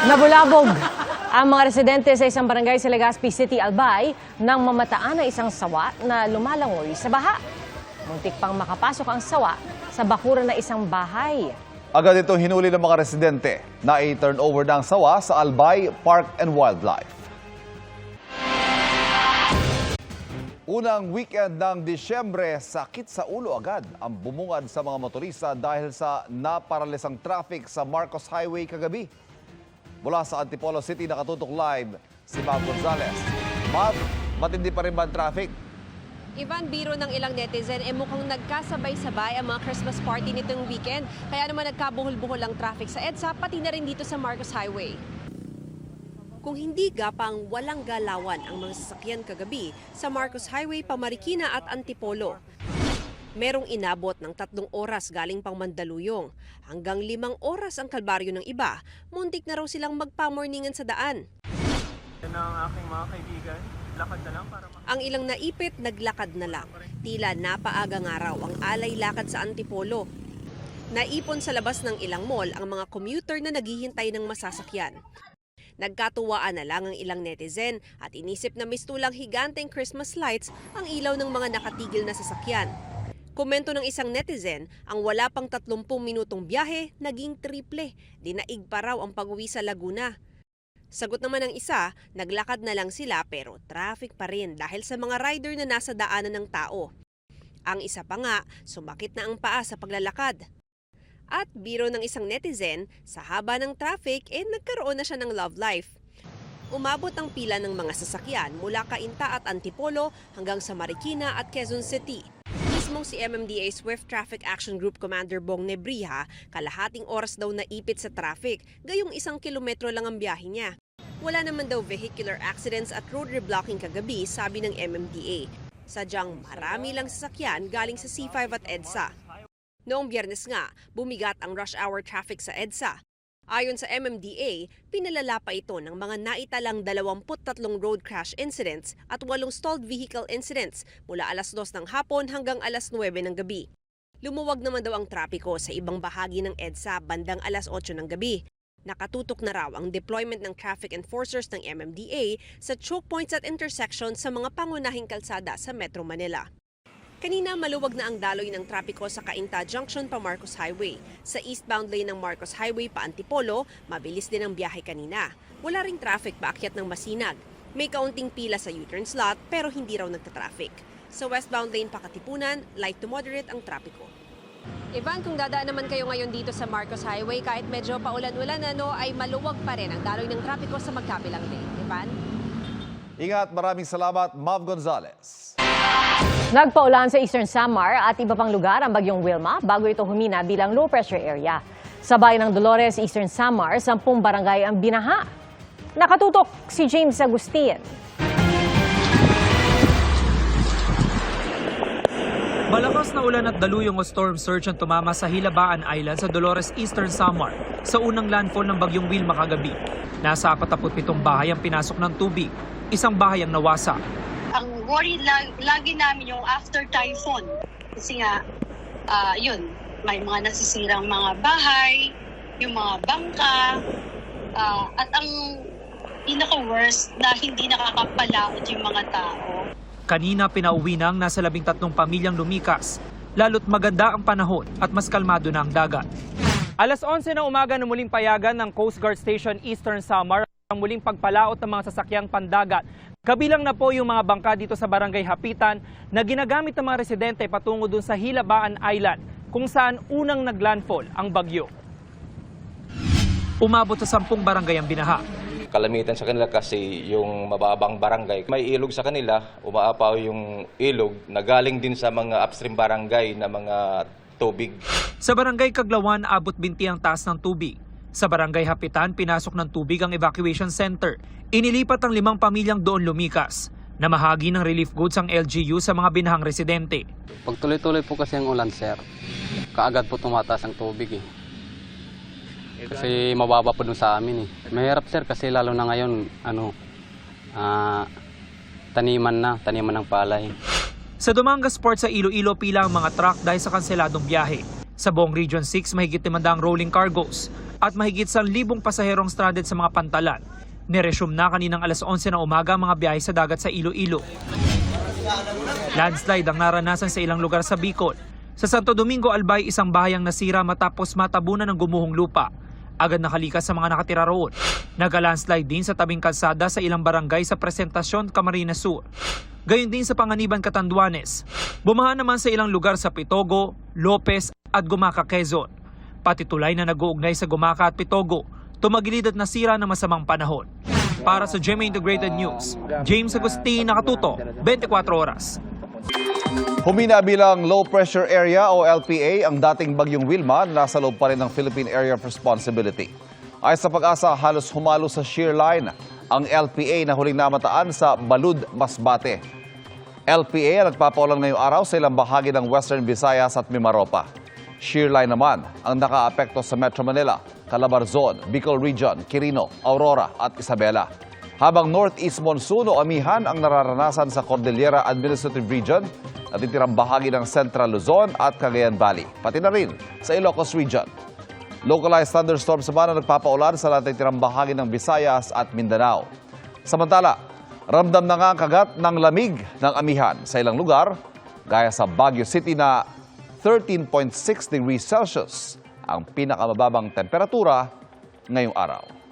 Nabulabog ang mga residente sa isang barangay sa Legazpi City, Albay nang mamataan ng isang sawa na lumalangoy sa baha. Muntik pang makapasok ang sawa sa bakuran na isang bahay. Agad itong hinuli ng mga residente na i-turnover ng sawa sa Albay Park and Wildlife. Unang weekend ng Disyembre, sakit sa ulo agad ang bumungad sa mga motorista dahil sa naparalisang traffic sa Marcos Highway kagabi. Mula sa Antipolo City, nakatutok live si Mav Gonzalez. Mav, matindi pa rin ba ang traffic? Ivan, biro ng ilang netizen, mukhang nagkasabay-sabay ang mga Christmas party nitong weekend. Kaya naman nagkabuhol-buhol ang traffic sa EDSA, pati na rin dito sa Marcos Highway. Kung hindi gapang walang galawan ang mga sasakyan kagabi sa Marcos Highway, Pamarikina at Antipolo. Merong inabot ng 3 oras galing pang Mandaluyong. Hanggang 5 oras ang kalbaryo ng iba. Muntik na raw silang magpamorningan sa daan. Yan ang aking mga kaibigan. Lakad na lang para Ang ilang naipit, naglakad na lang. Tila napaaga nga raw ang alay lakad sa Antipolo. Naipon sa labas ng ilang mall ang mga commuter na naghihintay ng masasakyan. Nagkatuwaan na lang ang ilang netizen at inisip na mistulang higanteng Christmas lights ang ilaw ng mga nakatigil na sasakyan. Komento ng isang netizen, ang wala pang 30 minutong biyahe, naging triple. Dinaig pa raw ang pag-uwi sa Laguna. Sagot naman ng isa, naglakad na lang sila pero traffic pa rin dahil sa mga rider na nasa daanan ng tao. Ang isa pa nga, sumakit na ang paa sa paglalakad. At biro ng isang netizen, sa haba ng traffic, nagkaroon na siya ng love life. Umabot ang pila ng mga sasakyan mula Cainta at Antipolo hanggang sa Marikina at Quezon City. Mismong si MMDA Swift Traffic Action Group Commander Bong Nebriha, kalahating oras daw naipit sa traffic, gayong 1 kilometro lang ang biyahe niya. Wala naman daw vehicular accidents at road reblocking kagabi, sabi ng MMDA. Sadyang marami lang sasakyan galing sa C5 at EDSA. Noong Biyernes nga, bumigat ang rush hour traffic sa EDSA. Ayon sa MMDA, pinalala pa ito ng mga naitalang 23 road crash incidents at 8 stalled vehicle incidents mula alas 2 ng hapon hanggang alas 9 ng gabi. Lumuwag naman daw ang trapiko sa ibang bahagi ng EDSA bandang alas 8 ng gabi. Nakatutok na raw ang deployment ng traffic enforcers ng MMDA sa choke points at intersections sa mga pangunahing kalsada sa Metro Manila. Kanina maluwag na ang daloy ng trapiko sa Cainta Junction pa Marcos Highway. Sa eastbound lane ng Marcos Highway pa Antipolo, mabilis din ang biyahe kanina. Wala ring traffic paakyat ng Masinag. May kaunting pila sa U-turn slot pero hindi raw nagtatraffic. Sa westbound lane pa Katipunan, light to moderate ang trapiko. Ivan, kung dadaan naman kayo ngayon dito sa Marcos Highway, kahit medyo paulan-ulan ay maluwag pa rin ang daloy ng trapiko sa magkabilang lane. Ivan? Ingat, maraming salamat, Mav Gonzalez. Nagpaulan sa Eastern Samar at iba pang lugar ang bagyong Wilma bago ito humina bilang low pressure area. Sa bayan ng Dolores, Eastern Samar, 10 barangay ang binaha. Nakatutok si James Agustin. Malakas na ulan at daluyong o storm surge ang tumama sa Hilabaan Island sa Dolores, Eastern Samar sa unang landfall ng bagyong Wilma kagabi. Nasa 47 bahay ang pinasok ng tubig, 1 bahay ang nawasa. Ang worry lagi namin yung after typhoon. Kasi nga, yun, may mga nasisirang mga bahay, yung mga bangka, at ang pinaka-worst na hindi nakakapalaot yung mga tao. Kanina pinauwi na ang nasa 13 pamilyang lumikas, lalo't maganda ang panahon at mas kalmado na ang dagat. Alas 11 ng umaga na muling payagan ng Coast Guard Station Eastern Samar ang muling pagpalaot ng mga sasakyang pandagat. Kabilang na po yung mga bangka dito sa Barangay Hapitan na ginagamit ng mga residente patungo dun sa Hilabaan Island kung saan unang naglandfall ang bagyo. Umabot sa 10 barangay ang binaha. Kalamitan sa kanila kasi yung mababang barangay. May ilog sa kanila, umaapaw yung ilog na galing din sa mga upstream barangay na mga tubig. Sa Barangay Kaglawan, abot binti ang taas ng tubig. Sa Barangay Hapitan, pinasok ng tubig ang evacuation center. Inilipat ang 5 pamilyang doon lumikas. Namahagi ng relief goods ang LGU sa mga binahang residente. Pag tuloy-tuloy po kasi ang ulan, sir, kaagad po tumataas ang tubig eh. Kasi mababa po dun sa amin eh. Mahirap, sir, kasi lalo na ngayon, taniman ng palay. Sa Dumangas Port sa Iloilo, pila ang mga truck dahil sa kanseladong biyahe. Sa buong Region 6, mahigit 500 rolling cargos. at mahigit 1,000 pasaherong stranded sa mga pantalan. Niresume na kaninang alas 11 ng umaga ang mga biyahe sa dagat sa Iloilo. Landslide ang naranasan sa ilang lugar sa Bicol. Sa Santo Domingo, Albay, isang bahay ang nasira matapos matabunan ng gumuhong lupa. Agad nakalikas sa mga nakatira roon. Nag-landslide din sa tabing kalsada sa ilang barangay sa Presentacion, Camarines Sur. Gayon din sa Panganiban, Catanduanes. Bumaha naman sa ilang lugar sa Pitogo, Lopez at Gumaca, Quezon. Pati tulay na nag-uugnay sa Gumaca at Pitogo, tumagilid at nasira ng masamang panahon. Para sa GMA Integrated News, James Agustin, nakatuto, 24 oras. Humina bilang low pressure area o LPA ang dating bagyong Wilma na nasa loob pa rin ng Philippine Area of Responsibility. Ayon sa Pag-asa, halos humalo sa shear line ang LPA na huling namataan sa Balud, Masbate. LPA ang nagpapaulan ngayong araw sa ilang bahagi ng Western Visayas at Mimaropa. Shear line naman ang nakaapekto sa Metro Manila, Calabarzon, Bicol Region, Quirino, Aurora at Isabela. Habang northeast monsoon o amihan ang nararanasan sa Cordillera Administrative Region, natitirang bahagi ng Central Luzon at Cagayan Valley, pati na rin sa Ilocos Region. Localized thunderstorms naman ang nagpapaulan sa natitirang bahagi ng Visayas at Mindanao. Samantala, ramdam na nga ang kagat ng lamig ng amihan sa ilang lugar, gaya sa Baguio City na 13.6 degrees Celsius ang pinakamababang temperatura ngayong araw.